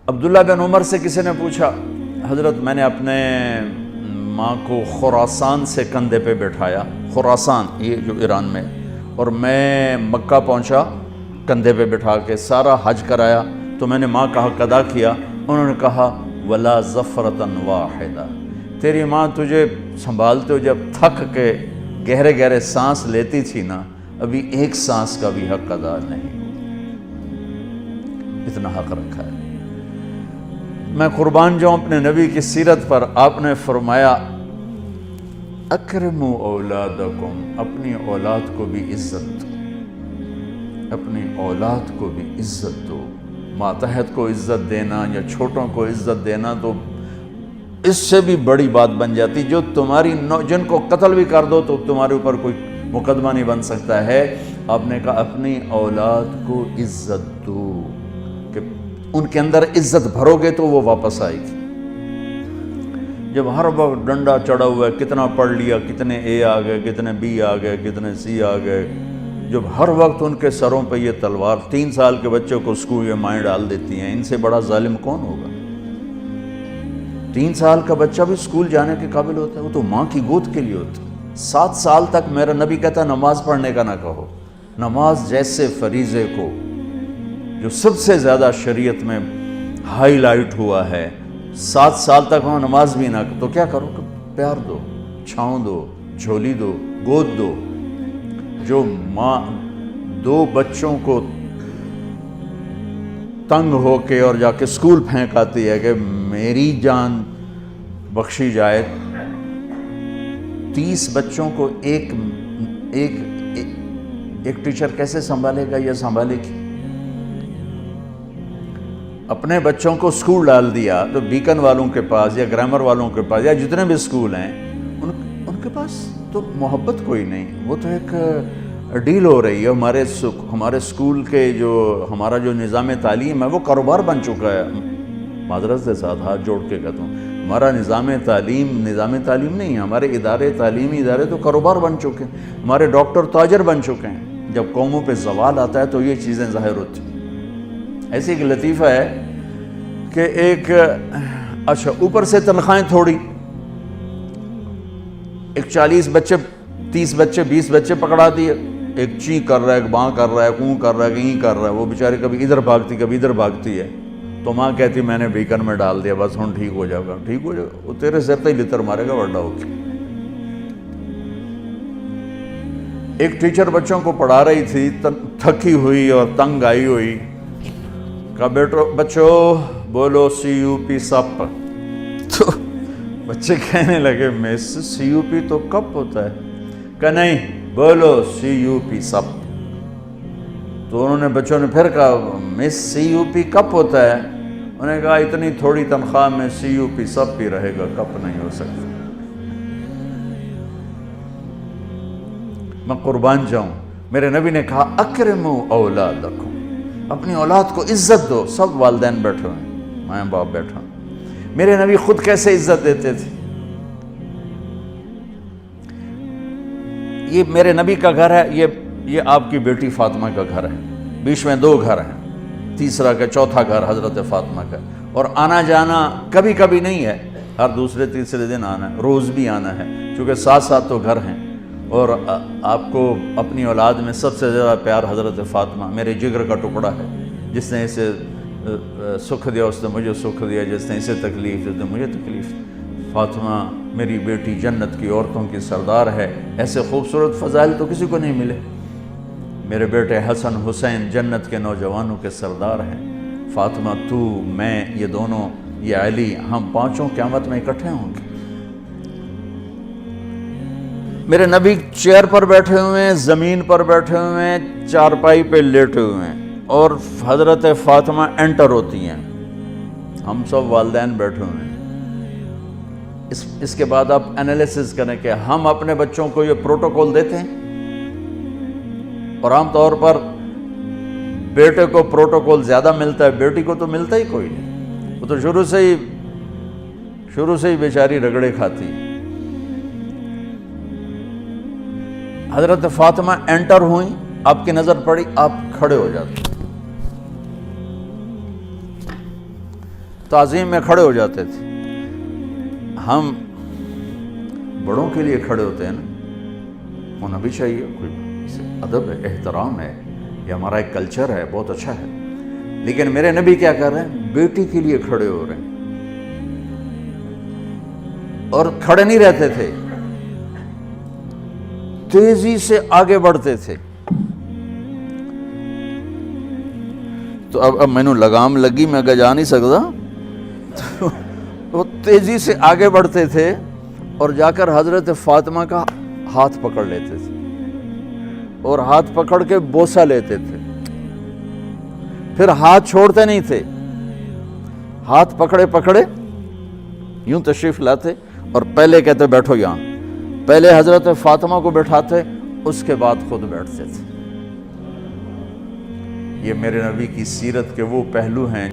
عبداللہ بن عمر سے کسی نے پوچھا حضرت میں نے اپنے ماں کو خراسان سے کندھے پہ بٹھایا، خراسان یہ جو ایران میں، اور میں مکہ پہنچا کندھے پہ بٹھا کے سارا حج کرایا، تو میں نے ماں کا حق ادا کیا۔ انہوں نے کہا ولا ظفرتن واحدہ، تیری ماں تجھے سنبھالتے ہو جب تھک کے گہرے گہرے سانس لیتی تھی نا، ابھی ایک سانس کا بھی حق ادا نہیں ہوا، اتنا حق رکھا ہے۔ میں قربان جاؤں اپنے نبی کی سیرت پر، آپ نے فرمایا اکرموا اولادکم، اپنی اولاد کو بھی عزت دو، اپنی اولاد کو بھی عزت دو۔ ماتحت کو عزت دینا یا چھوٹوں کو عزت دینا تو اس سے بھی بڑی بات بن جاتی، جو تمہاری جن کو قتل بھی کر دو تو تمہارے اوپر کوئی مقدمہ نہیں بن سکتا ہے۔ آپ نے کہا اپنی اولاد کو عزت دو، کہ ان کے اندر عزت بھرو گے تو وہ واپس آئے گی۔ جب ہر وقت ڈنڈا چڑھا ہوا ہے، کتنا پڑھ لیا، کتنے اے آ گئے، کتنے بی آ گئے، کتنے سی آ گئے، جب ہر وقت ان کے سروں پہ یہ تلوار، 3 سال کے بچوں کو اسکول یہ مائیں ڈال دیتی ہیں، ان سے بڑا ظالم کون ہوگا؟ 3 سال کا بچہ بھی اسکول جانے کے قابل ہوتا ہے، وہ تو ماں کی گود کے لیے ہوتا ہے۔ 7 سال تک میرا نبی کہتا ہے نماز پڑھنے کا نہ کہو، نماز جیسے فریضے کو جو سب سے زیادہ شریعت میں ہائی لائٹ ہوا ہے، 7 سال تک وہاں نماز بھی نہ، تو کیا کرو؟ پیار دو، چھاؤں دو، جھولی دو، گود دو۔ جو ماں 2 بچوں کو تنگ ہو کے اور جا کے اسکول پھینک آتی ہے کہ میری جان بخشی جائے، 30 بچوں کو ایک ٹیچر کیسے سنبھالے گا یا سنبھالے گی؟ اپنے بچوں کو اسکول ڈال دیا تو بیکن والوں کے پاس یا گرامر والوں کے پاس یا جتنے بھی اسکول ہیں ان کے پاس تو محبت کوئی نہیں، وہ تو ایک ڈیل ہو رہی ہے۔ ہمارے اسکول کے ہمارا جو نظام تعلیم ہے وہ کاروبار بن چکا ہے۔ معذرت سے ساتھ ہاتھ جوڑ کے کہتا ہوں، ہمارا نظام تعلیم نہیں ہے، ہمارے تعلیمی ادارے تو کاروبار بن چکے ہیں، ہمارے ڈاکٹر تاجر بن چکے ہیں۔ جب قوموں پہ زوال آتا ہے تو یہ چیزیں ظاہر ہوتی ہیں۔ ایسی ایک لطیفہ ہے کہ اچھا اوپر سے تنخواہیں تھوڑی، ایک 40 بچے 30 بچے 20 بچے پکڑا دیے، ایک چی کر رہا ہے، ایک باں کر رہا ہے، کوں کر رہا ہے، کہیں کر رہا ہے، وہ بیچارے کبھی ادھر بھاگتی کبھی ادھر بھاگتی ہے، تو ماں کہتی میں نے بیکن میں ڈال دیا، بس ہن ٹھیک ہو جائے گا، ٹھیک ہو جائے گا، وہ تیرے سر پہ ہی لتر مارے گا ورڈا ہو کے۔ ایک ٹیچر بچوں کو پڑھا رہی تھی، تھکی ہوئی اور تنگ آئی ہوئی، کہا بچوں بولو CUP سپ، تو بچے کہنے لگے مس CUP تو کپ ہوتا ہے، کہا نہیں بولو CUP سپ۔ تو انہوں نے بچوں نے پھر کہا مس CUP کپ ہوتا ہے، انہوں نے کہا اتنی تھوڑی تنخواہ میں CUP سپ ہی رہے گا، کپ نہیں ہو سکتا۔ میں قربان جاؤں، میرے نبی نے کہا اکرموا اولادکم، اپنی اولاد کو عزت دو۔ سب والدین بیٹھے ہوئے، ماں باپ بیٹھے ہوئے، میرے نبی خود کیسے عزت دیتے تھے۔ یہ میرے نبی کا گھر ہے، یہ آپ کی بیٹی فاطمہ کا گھر ہے، بیچ میں 2 گھر ہیں، تیسرا کا چوتھا گھر حضرت فاطمہ کا، اور آنا جانا کبھی کبھی نہیں ہے، ہر دوسرے تیسرے دن آنا ہے، روز بھی آنا ہے، چونکہ 7 تو گھر ہیں۔ اور آپ کو اپنی اولاد میں سب سے زیادہ پیار حضرت فاطمہ، میرے جگر کا ٹکڑا ہے، جس نے اسے سکھ دیا اس نے مجھے سکھ دیا، جس نے اسے تکلیف دی اس نے مجھے تکلیف دی۔ فاطمہ میری بیٹی جنت کی عورتوں کی سردار ہے، ایسے خوبصورت فضائل تو کسی کو نہیں ملے۔ میرے بیٹے حسن حسین جنت کے نوجوانوں کے سردار ہیں۔ فاطمہ تو، میں، یہ دونوں، یہ علی، ہم 5 قیامت میں اکٹھے ہوں گے۔ میرے نبی چیئر پر بیٹھے ہوئے ہیں، زمین پر بیٹھے ہوئے ہیں، چارپائی پہ لیٹے ہوئے ہیں، اور حضرت فاطمہ انٹر ہوتی ہیں، ہم سب والدین بیٹھے ہوئے ہیں۔ اس کے بعد آپ انالیسس کریں کہ ہم اپنے بچوں کو یہ پروٹوکول دیتے ہیں، اور عام طور پر بیٹے کو پروٹوکول زیادہ ملتا ہے، بیٹی کو تو ملتا ہی کوئی نہیں، وہ تو شروع سے ہی بیچاری رگڑے کھاتی۔ حضرت فاطمہ انٹر ہوئیں، آپ کی نظر پڑی، آپ کھڑے ہو جاتے۔ تعظیم میں کھڑے ہو جاتے تھے. ہم بڑوں کے لیے کھڑے ہوتے ہیں نا, ہونا بھی چاہیے, کوئی ادب ہے, احترام ہے, یہ ہمارا ایک کلچر ہے, بہت اچھا ہے. لیکن میرے نبی کیا کر رہے ہیں؟ بیٹی کے لیے کھڑے ہو رہے ہیں. اور کھڑے نہیں رہتے تھے, تیزی سے آگے بڑھتے تھے. تو اب میں نے لگام لگی, میں اگر جا نہیں سکتا. تو وہ تیزی سے آگے بڑھتے تھے اور جا کر حضرت فاطمہ کا ہاتھ پکڑ لیتے تھے, اور ہاتھ پکڑ کے بوسہ لیتے تھے. پھر ہاتھ چھوڑتے نہیں تھے, ہاتھ پکڑے پکڑے یوں تشریف لاتے, اور پہلے کہتے بیٹھو یہاں. پہلے حضرت فاطمہ کو بٹھاتے, اس کے بعد خود بیٹھتے تھے. یہ میرے نبی کی سیرت کے وہ پہلو ہیں